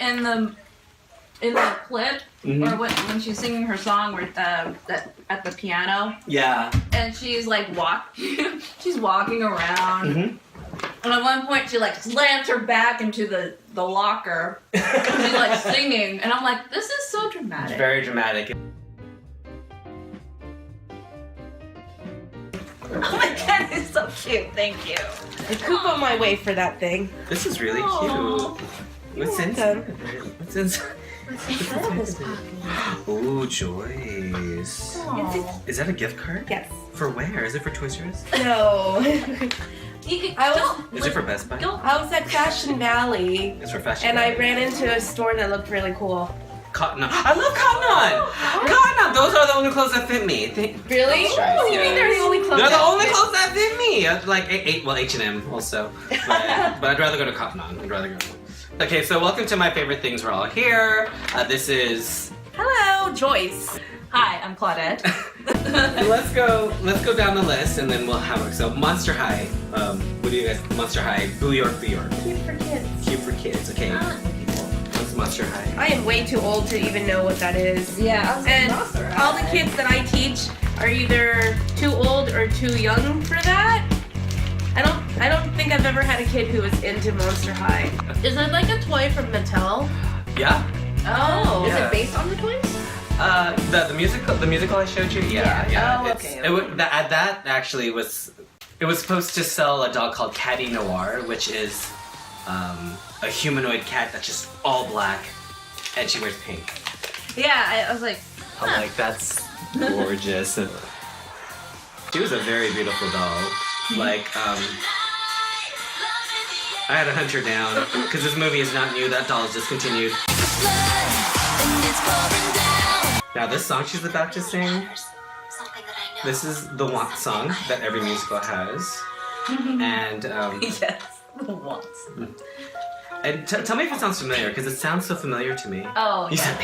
in the clip, or when she's singing her song where at the piano. Yeah. And she's like she's walking around. And at one point she like slams her back into the locker. And she's like singing, and I'm like, this is so dramatic. It's very dramatic. Oh my god, it's so cute. Thank you. I poop on my way for that thing. This is really Aww. cute. What's inside? What's inside? Ooh, Joyce. Aww. Is that a gift card? Yes. For where? Is it for Toys R Us? No. Is it for Best Buy? I was at Fashion Valley. It's for Fashion And Valley. I ran into a store that looked really cool. Cotton On. I love Cotton On! Cotton On! Those are the only clothes that fit me. Really? That's right, You mean they're the only clothes? They're the that only fit? clothes that fit me. Like H&M also. But I'd rather go to Cotton On. I'd rather go. Okay, so welcome to My Favorite Things. We're all here. This is... Hello, Joyce. Hi, I'm Claudette. let's go down the list and then we'll have it. So Monster High. What do you guys? Monster High. New York, New York. Cute for kids. Cute for kids. Okay. What's Monster High? I am way too old to even know what that is. Yeah. And all the kids that I teach are either too old or too young for that. I don't think I've ever had a kid who was into Monster High. Is it like a toy from Mattel? Yeah. Oh. Is Yeah. it based on the toys? The musical I showed you. Yeah. Oh, It's- okay. That actually was. It was supposed to sell a doll called Catty Noir, which is a humanoid cat that's just all black, and she wears pink. Yeah, I was like, I'm like, that's gorgeous. She was a very beautiful doll. Like, I had to hunt her down because this movie is not new. That doll is discontinued. Now this song she's about to sing, this is the want song that every musical has. And yes, the wants. and tell me if it sounds familiar because it sounds so familiar to me. Oh, You yeah.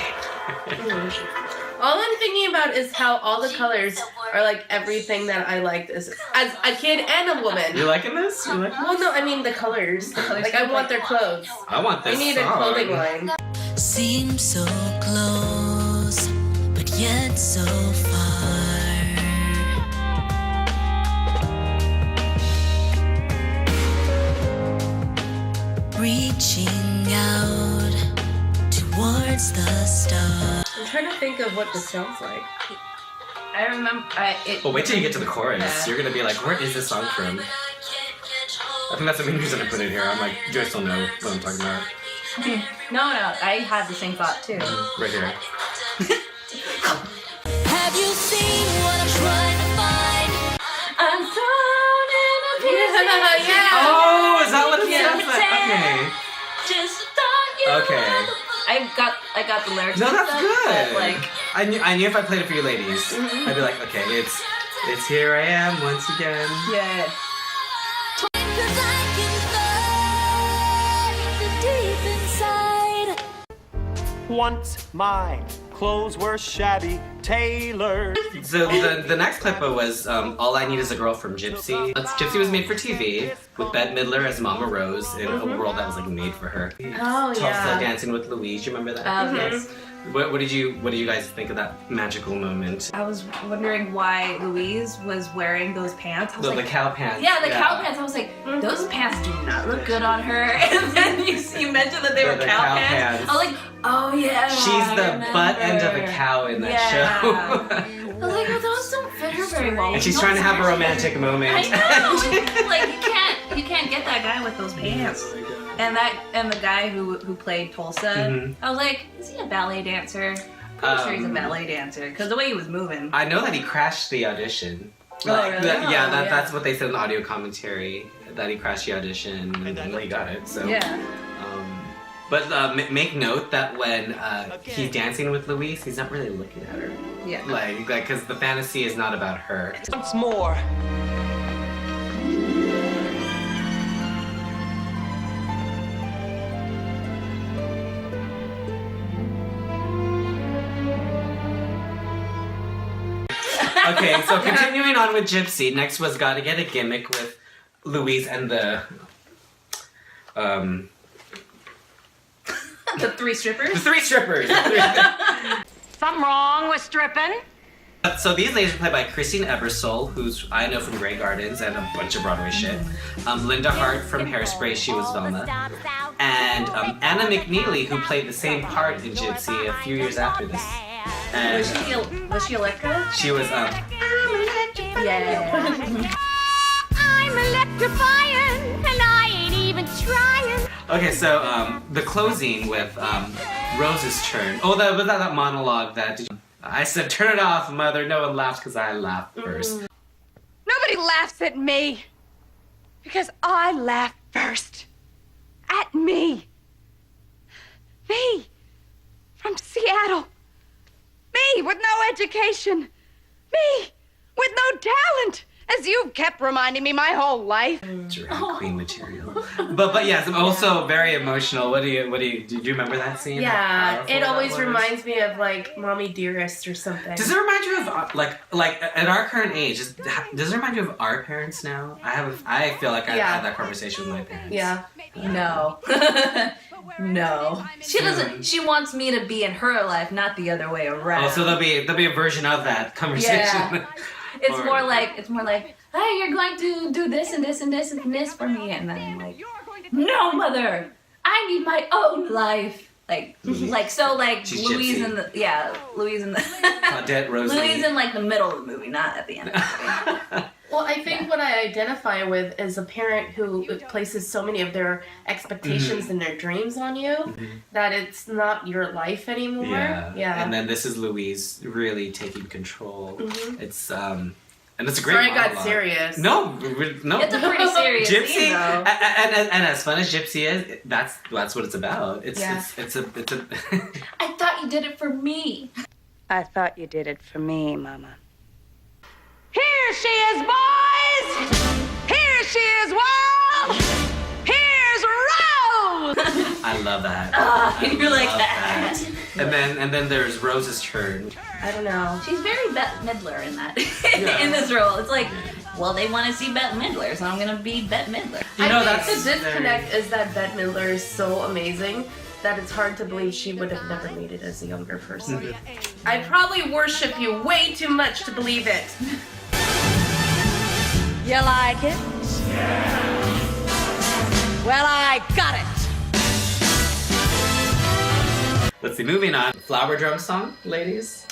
said All I'm thinking about is how all the colors are like everything that I liked as a kid and a woman. You liking this? You like Well, no, I mean the colors. colors. Like I want their clothes. I want this We need song. a clothing line. Seems so close, but yet so far. Reaching out towards the stars. I'm trying to think of what this sounds like. I remember. Well, wait till you get to the chorus. Yeah. You're gonna be like, where is this song from? I think that's the main reason I put it here. I'm like, Joyce will know what I'm talking about. No, I had the same thought too. Right here. Have you seen what I'm trying to find? I'm thrown in a Yeah. Oh, is that what it Yeah. sounds like? Just thought you. Okay. I got the lyrics. No, and that's stuff, good. But like, I knew if I played it for you ladies, I'd be like, okay, it's here I am once again. yeah. 'Cause I can find the deep inside. Once my clothes were shabby tailored. So the next clip was All I Need Is a Girl from Gypsy. Gypsy was made for TV with Bette Midler as Mama Rose in a world that was like made for her. Oh Tulsa yeah. Dancing with Louise, you remember that? Yes. What did you guys think of that magical moment? I was wondering why Louise was wearing those pants. I was The like, cow pants. yeah, the cow pants. I was like, those pants do not look good on her. And then you mentioned that they were The cow cow pants. pants. I was like, oh yeah. She's I the butt end of a remember. cow in that Yeah. show. I was like, well, those don't fit her very well. And she's trying to have a romantic moment. I know. Like you can't get that guy with those pants. And the guy who played Tulsa, Mhm. I was like, is he a ballet dancer? Pretty sure he's a ballet dancer because the way he was moving. I know that he crashed the audition. Oh, really? Yeah, Oh, yeah. that's what they said in the audio commentary. That he crashed the audition and then he got it. So. Yeah. But make note that when he's dancing with Louise, he's not really looking at her. Yeah. Like, because the fantasy is not about her. Once more. Okay, so continuing on with Gypsy, next was Gotta Get a Gimmick with Louise and the The three strippers? The three strippers. Something wrong with stripping? So these ladies are played by Christine Ebersole, who's I know from Grey Gardens and a bunch of Broadway shit. Linda Hart from Hairspray, she was Velma. And Anna McNeely, who played the same part in Gypsy a few years after this. And Was she Electra? she was Yeah. I'm electrifying, and I ain't even trying. Okay, so the closing with Rose's turn. Oh, was that monologue that I said, "Turn it off, mother." No one laughed because I laughed first. Nobody laughs at me because I laugh first. At me. Me. From Seattle. Me with no education. Me with no talent. As you've kept reminding me my whole life. Drag queen material. But yes, I'm also very emotional. What do you do you remember that scene? How Yeah, powerful it that always was? reminds me of like Mommy Dearest or something. Does it remind you of like at our current age? Does it remind you of our parents now? I feel like I've had that conversation with my parents. Yeah. No. No. She doesn't. She wants me to be in her life, not the other way around. Oh, so there'll be a version of that conversation. Yeah. It's Or- more like, hey, you're going to do this and this and this and this for me, and then I'm like, no, mother, I need my own life. Like She's Louise gypsy. in the Claudette, Rosie. Louise in like the middle of the movie, not at the end of the movie. Well, I think what I identify with is a parent who places so many of their expectations and their dreams on you that it's not your life anymore. Yeah. And then this is Louise really taking control. It's and it's a great. Sorry, I got monologue. serious. No. It's a pretty serious Gypsy, scene, though. and as fun as Gypsy is, that's what it's about. It's a. I thought you did it for me. I thought you did it for me, Mama. Here she is, boys! Here she is, world! Here's Rose! I love that. You're like love that. And then there's Rose's turn. I don't know. She's very Bette Midler in that. Yeah. In this role, it's like, well, they want to see Bette Midler, so I'm gonna be Bette Midler. I think the disconnect is that Bette Midler is so amazing that it's hard to believe she would have never made it as a younger person. I probably worship you way too much to believe it. You like it? Yeah. Well, I got it. Let's see. Moving on. Flower drum song, ladies.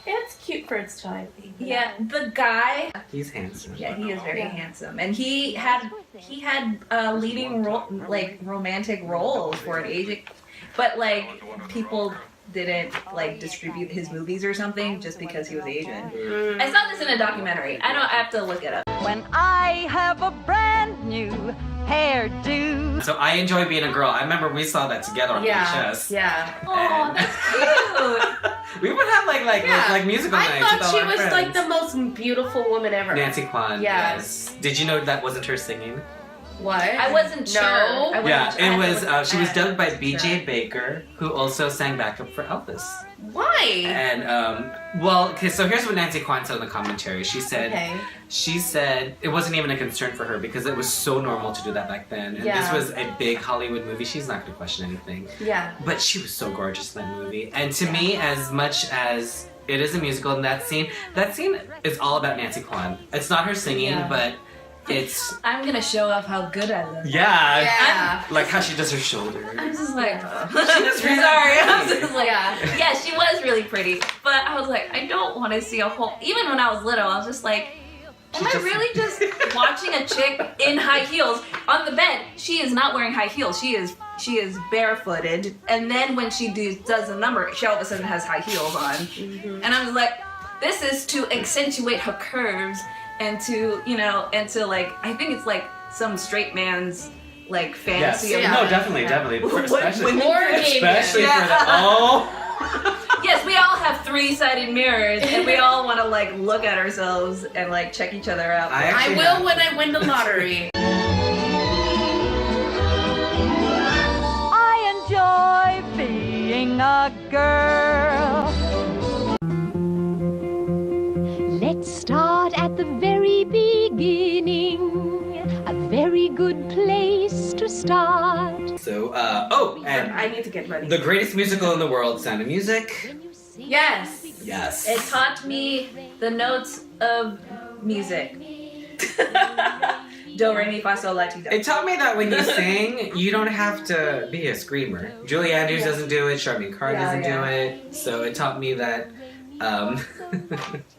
It's cute for its time. Yeah, the guy. He's handsome. Yeah, he is very handsome, and he had leading role, like romantic roles for an Asian, but like people didn't like distribute his movies or something just because he was Asian. I saw this in a documentary. I have to look it up. When I have a brand new hairdo. So I enjoy being a girl. I remember we saw that together on VHS. Yeah. Oh, that's cute. We would have like musical nights. I with thought all she our was friends. like the most beautiful woman ever. Nancy Kwan. Yes. Did you know that wasn't her singing? What? I wasn't sure. I wasn't Yeah, sure. I it had to was. look She was at dubbed by it. B.J. Baker, who also sang backup for Elvis. Why? And okay, so here's what Nancy Kwan said in the commentary. She said it wasn't even a concern for her because it was so normal to do that back then. And this was a big Hollywood movie. She's not going to question anything. Yeah. But she was so gorgeous in that movie. And to me, as much as it is a musical, and that scene is all about Nancy Kwan. It's not her singing, but it's... I'm gonna show off how good I look. Yeah. Like how she does her shoulder. I'm just like, She was really sorry. I was pretty. just like, yeah, she was really pretty. But I was like, I don't want to see a whole. Even when I was little, I was just like, am I really just watching a chick in high heels on the bed? She is not wearing high heels. She is barefooted. And then when she does a number, she all of a sudden has high heels on. And I was like, this is to accentuate her curves and to like, I think it's like some straight man's like fantasy of No, definitely. Especially for the Yes, we all have three-sided mirrors, and we all want to like look at ourselves and like check each other out. I will when I win the lottery. I enjoy being a girl. Let's start at the very beginning. A very good place to start. So, I need to get money. The greatest musical in the world, Sound of Music. Yes. Yes. It taught me the notes of music. Do, re, mi, fa, sol, la, ti, do. It taught me that when you sing, you don't have to be a screamer. Julie Andrews doesn't do it. Charmaine Carr doesn't do it. So it taught me that,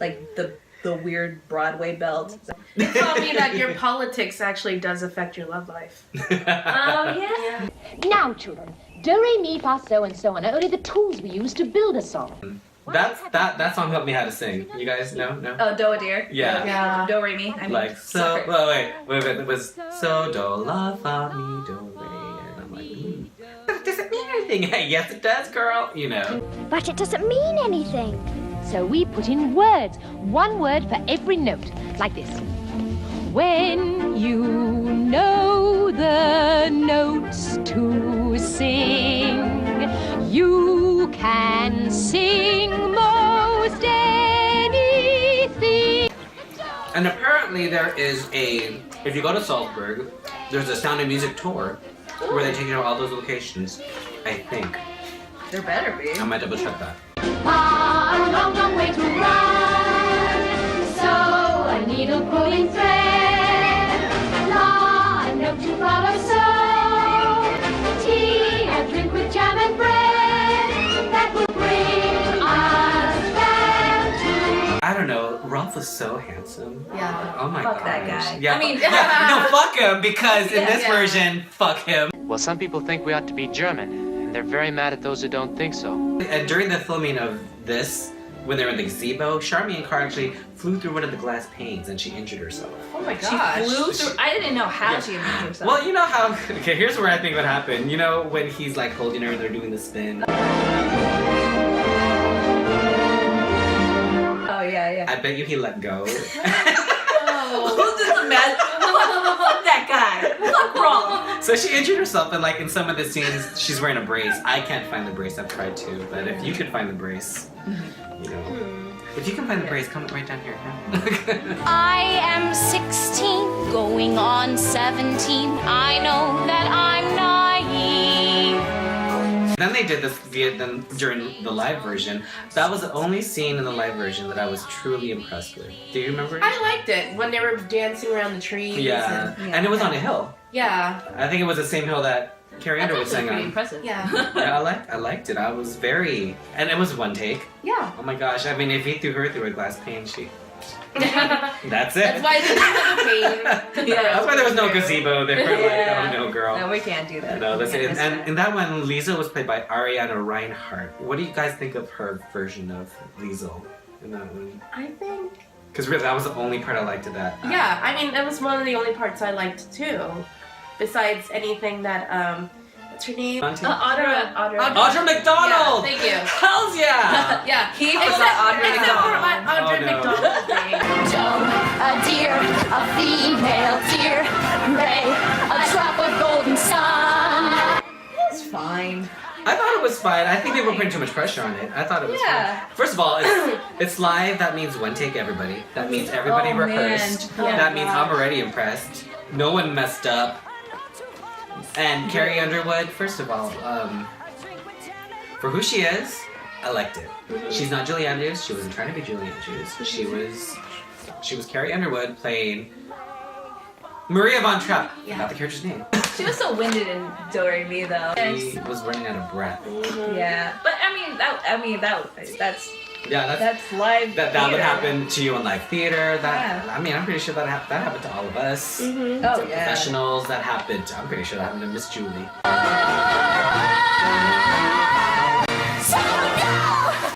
like the weird Broadway belt. It taught me that your politics actually does affect your love life. Oh yeah. Now, children, do, re, mi, fa, so, and so on are only the tools we use to build a song. That song helped me how to sing. You guys know? No? Oh, do, dear. Yeah. Yeah. Do, re, mi. I mean, Like, so, sorry. wait, it was so, do, la, fa, mi, do, re, and I'm like, does it mean anything? Yes, it does, girl. You know. But it doesn't mean anything. So we put in words, one word for every note, like this. When you know the notes to sing, you can sing most anything. And apparently there is if you go to Salzburg, there's a Sound of Music tour where they take you to all those locations, I think. There better be. I might double check that. A long, long way to run. So a needle pulling thread. La, a note to follow. So tea, a drink with jam and bread. That will bring us back to. I don't know. Ralph was so handsome. Yeah. Oh my Fuck gosh. that guy. Yeah, I mean- no, fuck him because in this Yeah. version, fuck him. Well, some people think we ought to be German, and they're very mad at those who don't think so. And during the filming of this, when they were in the gazebo, Charmaine Carr actually flew through one of the glass panes and she injured herself. Oh my She gosh. flew through. I didn't know how she injured herself. Well, you know how. Okay, here's where I think what happened. You know when he's like holding her and they're doing the spin. Oh yeah. I bet you he let go. Who's this mess? Fuck that guy. Fuck wrong. So she injured herself, and like in some of the scenes, she's wearing a brace. I can't find the brace. I've tried to, but if you could find the brace, you know, if you can find the brace, come right down here. I am 16, going on 17. I know that I'm naive. Then they did this Vietnam during the live version. That was the only scene in the live version that I was truly impressed with. Do you remember? I liked it when they were dancing around the trees. Yeah, and it was on a hill. Yeah. I think it was the same hill that Carrie That's Underwood actually sang pretty on. impressive. Yeah. Yeah, I liked it. I was very, and it was one take. Yeah. Oh my gosh! I mean, if he threw her through a glass pane, that's it. That's why it's a pain. Yeah. That's why there was no gazebo. They were Yeah. like, oh no, girl. No, we can't do that. No, that's We it. can't miss And that. in that one, Liesel was played by Ariana Reinhardt. What do you guys think of her version of Liesel in that one? I think. Because really, that was the only part I liked of that. Yeah, I mean, that was one of the only parts I liked too. Besides anything that, what's her name? Audra. Audra McDonald! Yeah, thank you. Hells yeah! Yeah, He was Audra except for McDonald. my Audra Oh, no. McDonald thing. A deer, a female deer, ray, a drop of golden sun. It's fine. I thought it was fine. I think they were putting too much pressure on it. I thought it was Yeah. fine. First of all, it's live. That means one take everybody. That means everybody Oh, man. rehearsed. Oh, that means I'm already impressed. No one messed up. And Carrie Underwood, first of all, for who she is, I liked it. She's not Julie Andrews. She wasn't trying to be Julie Andrews. She was Carrie Underwood playing Maria Von Trapp. Yeah. Not the character's name. She was so winded in Do Re Mi though. She was running out of breath. Yeah, but that's Yeah, that's live. that theater. would happen to you in live theater. That Yeah. I mean, I'm pretty sure that happened to all of us. Oh yeah. Professionals. That happened. I'm pretty sure that happened to Miss Julie.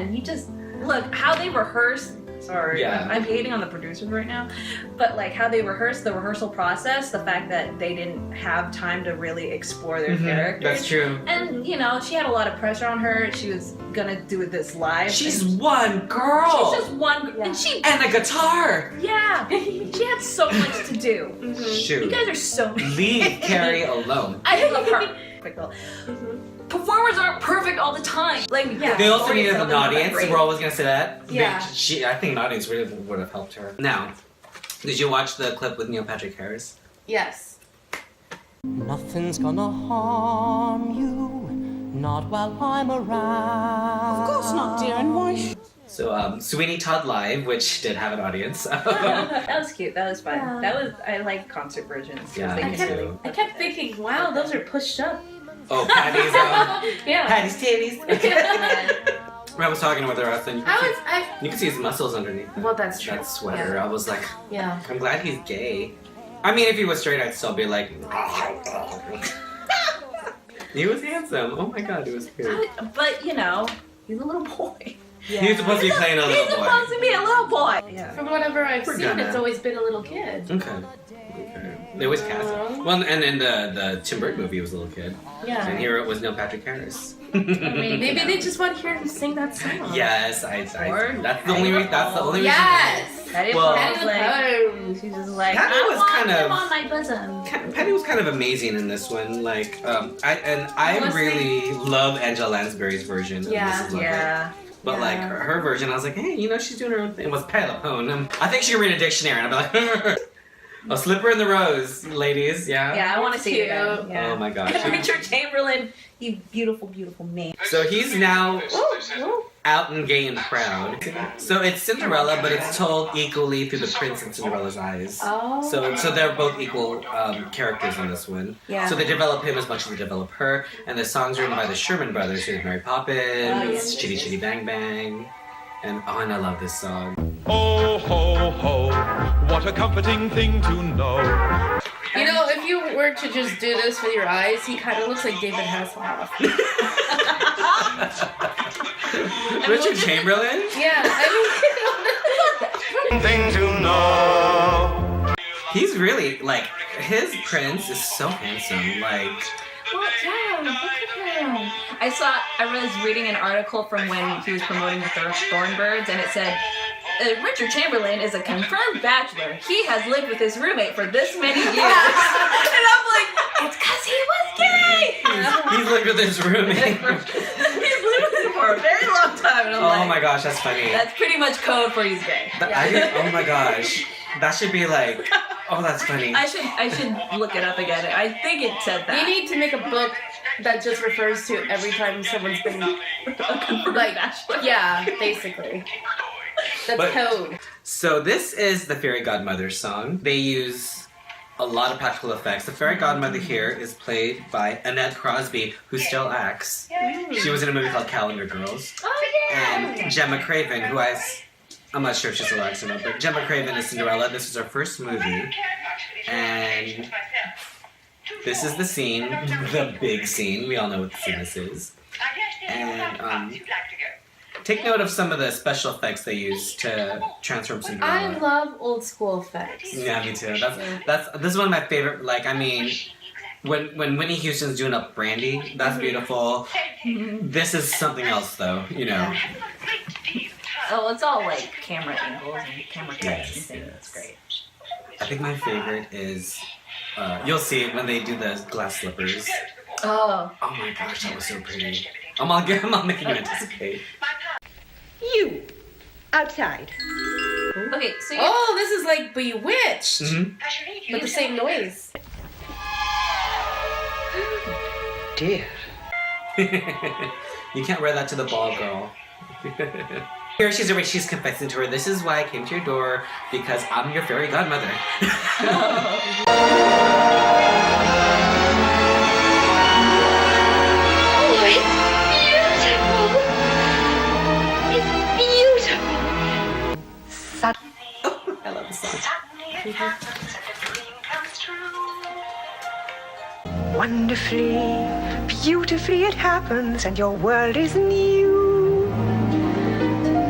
And you just look how they rehearse. Sorry, Yeah. I'm hating on the producers right now, but like how they rehearse the rehearsal process, the fact that they didn't have time to really explore their characters. That's true. And you know, she had a lot of pressure on her. She was gonna do this live. She's and one girl. she's just one, and she, And a guitar. yeah, she had so much to do. Shoot. You guys are so. Leave Carrie alone. I love her. Performers aren't perfect all the time. Like, yeah. They also Tori needed Spelling an was audience. great. We're always gonna say that. Yeah. I think an audience really would have helped her. Now, did you watch the clip with Neil Patrick Harris? Yes. Nothing's gonna harm you. not while I'm around. Of course not, dear, and why So, Sweeney Todd Live, which did have an audience. That was cute. That was fun. Yeah. That was. I like concert versions. 'Cause Yeah, they me can too. really- I kept thinking, wow, those are pushed up. Oh, Patty's, Yeah. Patty's titties. I was talking with her, and you can see his muscles underneath Well, that's true. that sweater. I was like, Yeah. I'm glad he's gay. I mean, if he was straight, I'd still be like, he was handsome. Oh my god, he was cute. But you know, he's a little boy. He was supposed to be playing a little He's boy. supposed to be a little boy. Yeah. From whatever I've We're seen, gonna. it's always been a little kid. Okay. They always cast him. Well, and in the Tim Burton movie, he was a little kid. Yeah. And here it was Neil Patrick Harris. I mean, maybe they just want to hear him sing that song. Yes, that's the only reason. That's the only reason. Yes! Patty Well- was like, she's just like, Patty I was want kind him of- on my bosom. Patty was kind of amazing in this one. Like, I really love Angela Lansbury's version. Yeah. Of Mrs. Lovett. Yeah. But like her version, I was like, hey, you know, she's doing her own thing. It was Pelopone. I think she could read a dictionary, and I'd be like, a slipper in the rose, ladies. Yeah. Yeah, I want to see it again. Cute. Yeah. Oh my gosh. And Richard Chamberlain, you beautiful, beautiful man. So he's now out and gay and proud. So it's Cinderella, but it's told equally through the prince and Cinderella's eyes. Oh. So they're both equal characters in this one. Yeah. So they develop him as much as they develop her. And the song's written by the Sherman Brothers, who did Mary Poppins, yes. Chitty Chitty Bang Bang. And I love this song. Oh, ho, ho, what a comforting thing to know. You know, if you were to just do this with your eyes, he kind of looks like David Hasselhoff. Richard Chamberlain? Yeah, Thing to know. He's really, like, his prince is so handsome. Like, Well, yeah, look at him. I was reading an article from when he was promoting the Thornbirds, and it said, Richard Chamberlain is a confirmed bachelor. He has lived with his roommate for this many years. And I'm like, it's because he was gay! he's lived with his roommate. He's lived with him for a very long time. And I'm Oh like, my gosh, that's funny. that's pretty much code for he's gay. Oh my gosh. That should be like, oh, that's funny. I should look it up again. I think it said that. you need to make a book that just refers to every time someone's been like, yeah, basically. That's But- code. So this is the Fairy Godmother song. They use a lot of practical effects. The Fairy Godmother here is played by Annette Crosby, who still acts. She was in a movie called Calendar Girls. Oh yeah. And Gemma Craven, who I'm not sure if she's still acts or not, but Gemma Craven is Cinderella. This is her first movie. And this is the scene, the big scene. We all know what the scene this is. And take note of some of the special effects they use to transform Cinderella. I love old school effects. Yeah, me too. This is one of my favorite. Like, I mean, when Whitney Houston's doing up Brandy, that's beautiful. This is something else, though. You know. Oh, it's all like camera angles and camera cuts Yes, and things. yes. It's great. I think my favorite is you'll see it when they do the glass slippers. Oh. Oh my gosh, that was so pretty. I'm all making you anticipate. You, outside. Okay, so you Oh, this is like Bewitched, Mm-hmm. but the same noise. Dear. You can't wear that to the ball, girl. Here she's confessing to her, this is why I came to your door, because I'm your fairy godmother. Oh, it's beautiful. It's beautiful. I love this song. Wonderfully, beautifully it happens, and your world is new.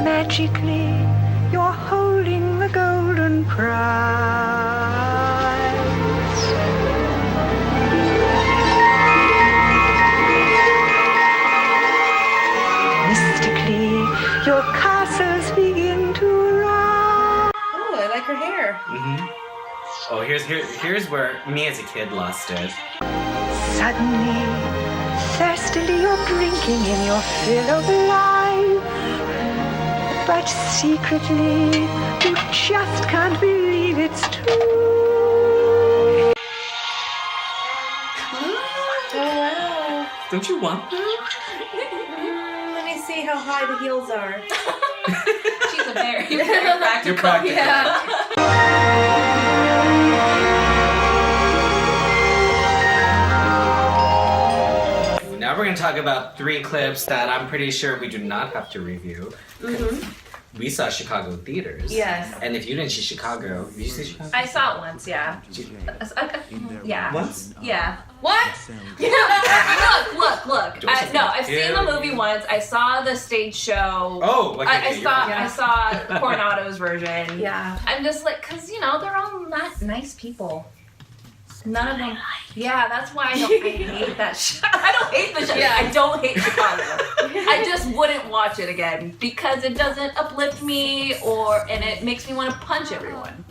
Magically, you're holding the golden prize. Mystically, your castles begin to rise. Oh, I like her hair. Mm-hmm. Oh, here's where me as a kid lost it. Suddenly, thirstily you're drinking in your fill of life. But secretly, you just can't believe it's true. Oh, wow. Don't you want that? see how high the heels are. She's a very, very practical. You're practical. Yeah. Now we're going to talk about 3 clips that I'm pretty sure we do not have to review. We saw Chicago in theaters. Yes. And if you didn't see Chicago, did you see Chicago? I saw it once, yeah. Yeah. Once? Yeah. What? Look. I've seen the movie once. I saw the stage show. Oh, okay. I saw Coronado's version. Yeah. I'm just like, cause they're all not nice people. None of them. Yeah, that's why I hate that show. I don't hate the show. Yeah. I don't hate Chicago. I just wouldn't watch it again because it doesn't uplift me and it makes me want to punch everyone.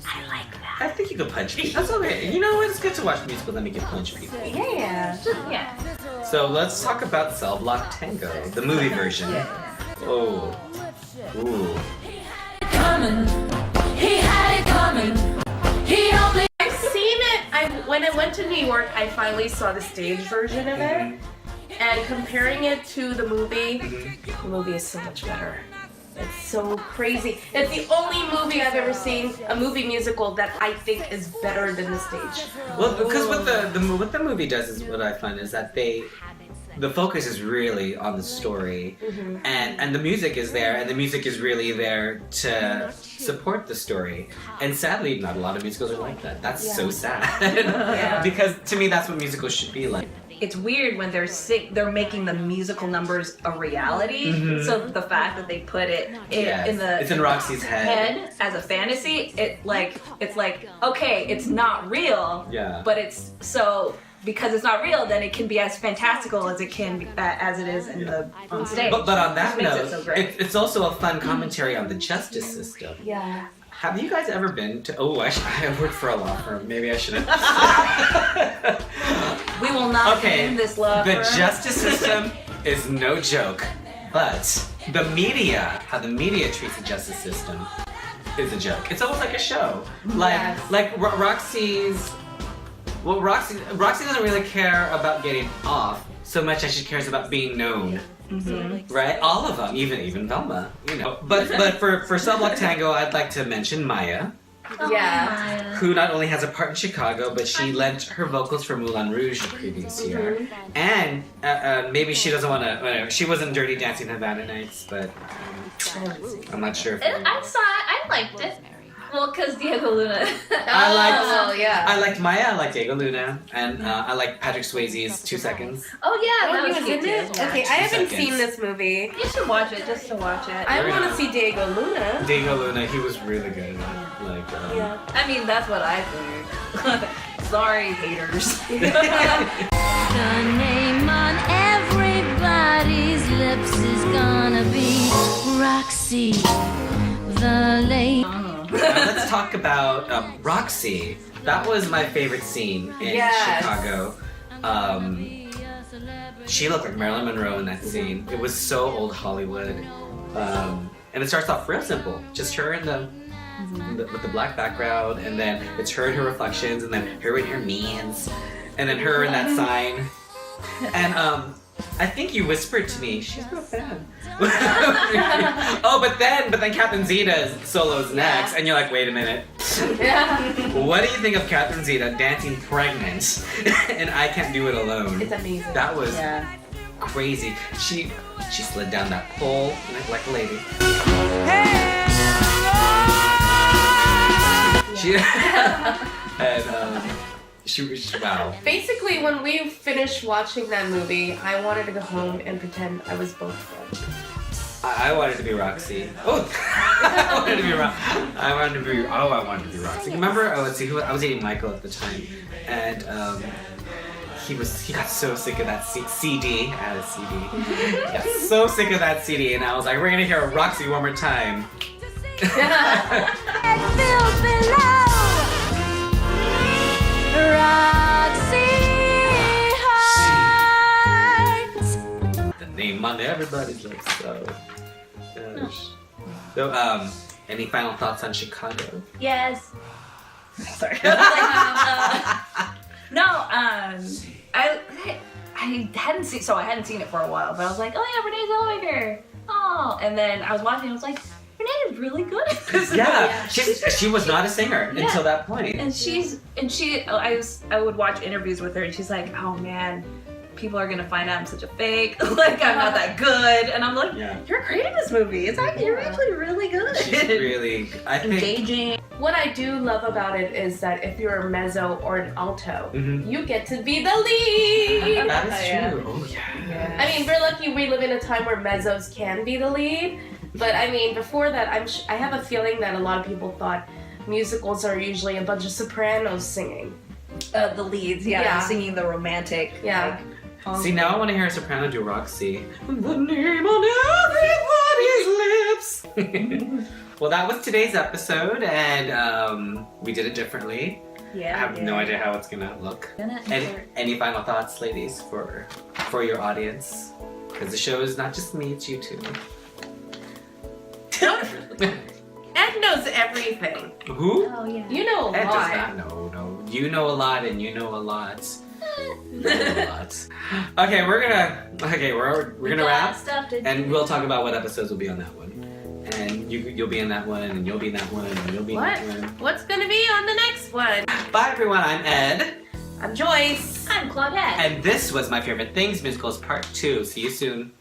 I like that. I think you can punch people. That's okay. You know what? It's good to watch musicals and you can punch people. Yeah. Yeah. So let's talk about Cell Block Tango, the movie version. Oh. Ooh. He had it coming. He only. I've seen it. When I went to New York, I finally saw the stage version of it. And comparing it to the movie is so much better. It's so crazy. It's the only movie I've ever seen, a movie musical, that I think is better than the stage. Well, because what the movie does is what I find is that the focus is really on the story, and the music is there, and the music is really there to support the story. And sadly, not a lot of musicals are like that. That's so sad. Because to me, that's what musicals should be like. It's weird when they're making the musical numbers a reality. So the fact that they put it it's in Roxy's head as a fantasy, it's like okay, it's not real. Yeah. But it's so. Because it's not real, then it can be as fantastical as it can be, as it is on stage. But on that note, it's it's also a fun commentary on the justice system. Yeah. Have you guys ever been to? Oh, I work for a law firm. Maybe I shouldn't. We will not name this law firm. The justice system is no joke, but the media, how the media treats the justice system, is a joke. It's almost like a show. Like Roxy's. Well, Roxy doesn't really care about getting off so much as she cares about being known. Right? All of them, even Velma, But for Cell Block Tango, I'd like to mention Maya. Who not only has a part in Chicago, but she lent her vocals for Moulin Rouge the previous year. And maybe she doesn't want to, she wasn't Dirty Dancing Havana Nights, but I'm not sure. I saw it. I liked it. Well, because Diego Luna. I liked Maya, I liked Diego Luna, and I liked Patrick Swayze's 2 Seconds. Oh yeah, that was in cute it? too. Okay, I haven't seen this movie. You should watch it just to watch it. I want to see Diego Luna. Diego Luna, he was really good. I mean, that's what I think. Sorry, haters. The name on everybody's lips is gonna be Roxy, the lady. Now let's talk about Roxy. That was my favorite scene in Chicago. She looked like Marilyn Monroe in that scene. It was so old Hollywood. And it starts off real simple. Just her in with the black background, and then it's her and her reflections, and then her and her means, and then her and that sign. And I think you whispered to me, she's not a fan. Oh, but then Catherine Zeta's solo's next, and you're like, wait a minute. What do you think of Catherine Zeta dancing pregnant and I Can't Do It Alone? It's amazing. That was crazy. She slid down that pole like a lady. She was, wow. Basically, when we finished watching that movie, I wanted to go home and pretend I was both of them. I wanted to be Roxy. Oh, I wanted to be Roxy. Remember? Let's see. I was dating Michael at the time, and he got so sick of that CD. I had a CD. He got so sick of that CD, and I was like, we're gonna hear Roxy one more time. The name on everybody's lips. So, any final thoughts on Chicago? Yes. Sorry. I I hadn't seen it for a while, but I was like, oh yeah, Renee Zellweger. Oh, and then I was watching, and I was like, Renee is really good at this. Yeah, she was not a singer until that point. I would watch interviews with her, and she's like, oh man, people are gonna find out I'm such a fake, like I'm not that good, and I'm like, you're great in this movie. You're actually really good. She's really, I think, engaging. What I do love about it is that if you're a mezzo or an alto, you get to be the lead. That is true. Oh yeah. I mean, we're lucky we live in a time where mezzos can be the lead. But I mean, before that, I have a feeling that a lot of people thought musicals are usually a bunch of sopranos singing. The leads, singing the romantic. Yeah. See, now I want to hear a soprano do Roxy. The name on everybody's lips. Well, that was today's episode, and we did it differently. Yeah. I have no idea how it's gonna look. Any final thoughts, ladies, for your audience? Because the show is not just me; it's you too. Ed knows everything. Who? Oh yeah. You know a lot. Ed does not know. No, you know a lot, and you know a lot. You know a lot. Okay, we're gonna wrap, and we'll talk about what episodes will be on that one. And you'll be in that one, and you'll be in that one, and you'll be in that one. What's gonna be on the next one? Bye, everyone. I'm Ed. I'm Joyce. I'm Claudette. And this was My Favorite Things Musicals Part 2. See you soon.